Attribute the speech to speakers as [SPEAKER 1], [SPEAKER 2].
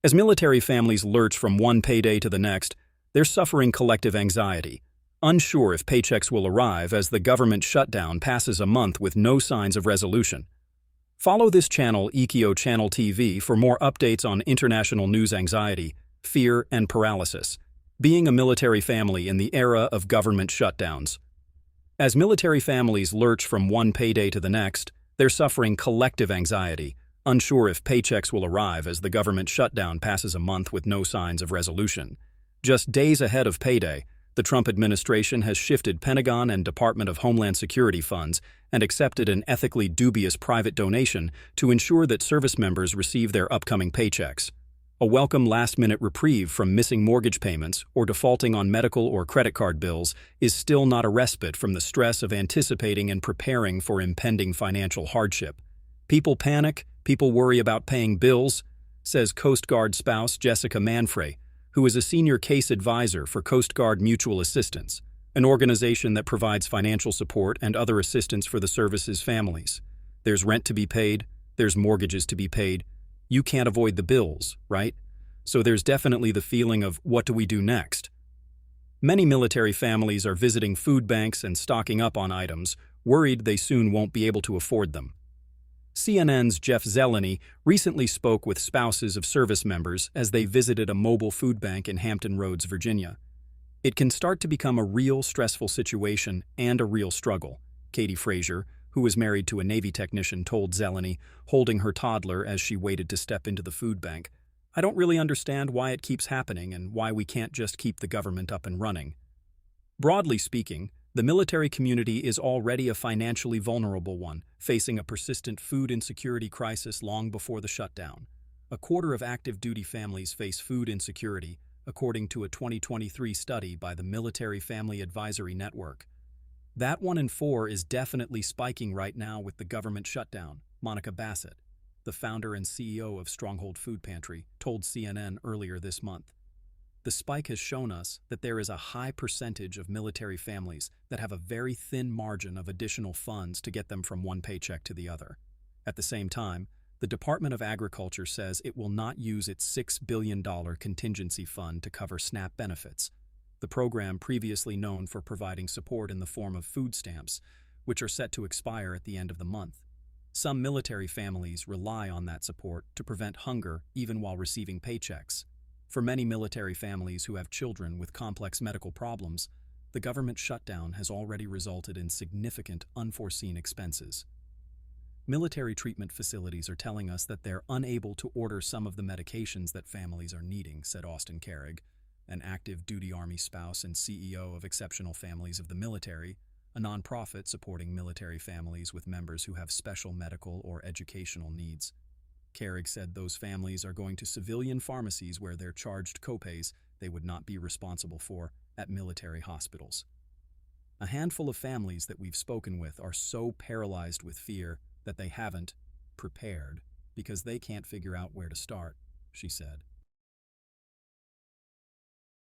[SPEAKER 1] As military families lurch from one payday to the next, they're suffering collective anxiety, unsure if paychecks will arrive as the government shutdown passes a month with no signs of resolution. Follow this channel, Ikio Channel TV, for more updates on international news anxiety, fear, and paralysis. Being a military family in the era of government shutdowns. As military families lurch from one payday to the next, they're suffering collective anxiety, unsure if paychecks will arrive as the government shutdown passes a month with no signs of resolution. Just days ahead of payday, the Trump administration has shifted Pentagon and Department of Homeland Security funds and accepted an ethically dubious private donation to ensure that service members receive their upcoming paychecks. A welcome last-minute reprieve from missing mortgage payments or defaulting on medical or credit card bills is still not a respite from the stress of anticipating and preparing for impending financial hardship. People panic, people worry about paying bills, says Coast Guard spouse Jessica Manfre, who is a senior case advisor for Coast Guard Mutual Assistance, an organization that provides financial support and other assistance for the service's families. There's rent to be paid, there's mortgages to be paid. You can't avoid the bills, right? So there's definitely the feeling of, what do we do next? Many military families are visiting food banks and stocking up on items, worried they soon won't be able to afford them. CNN's Jeff Zeleny recently spoke with spouses of service members as they visited a mobile food bank in Hampton Roads, Virginia. It can start to become a real stressful situation and a real struggle, Katie Frazier, who was married to a Navy technician, told Zeleny, holding her toddler as she waited to step into the food bank. I don't really understand why it keeps happening and why we can't just keep the government up and running. Broadly speaking, the military community is already a financially vulnerable one, facing a persistent food insecurity crisis long before the shutdown. A quarter of active duty families face food insecurity, according to a 2023 study by the Military Family Advisory Network. That 1 in 4 is definitely spiking right now with the government shutdown, Monica Bassett, the founder and CEO of Stronghold Food Pantry, told CNN earlier this month. The spike has shown us that there is a high percentage of military families that have a very thin margin of additional funds to get them from one paycheck to the other. At the same time, the Department of Agriculture says it will not use its $6 billion contingency fund to cover SNAP benefits, the program previously known for providing support in the form of food stamps, which are set to expire at the end of the month. Some military families rely on that support to prevent hunger even while receiving paychecks. For many military families who have children with complex medical problems, the government shutdown has already resulted in significant unforeseen expenses. Military treatment facilities are telling us that they're unable to order some of the medications that families are needing, said Austin Carrig, an active duty Army spouse and CEO of Exceptional Families of the Military, a nonprofit supporting military families with members who have special medical or educational needs. Carrig said those families are going to civilian pharmacies where they're charged copays they would not be responsible for at military hospitals. A handful of families that we've spoken with are so paralyzed with fear that they haven't prepared because they can't figure out where to start, she said.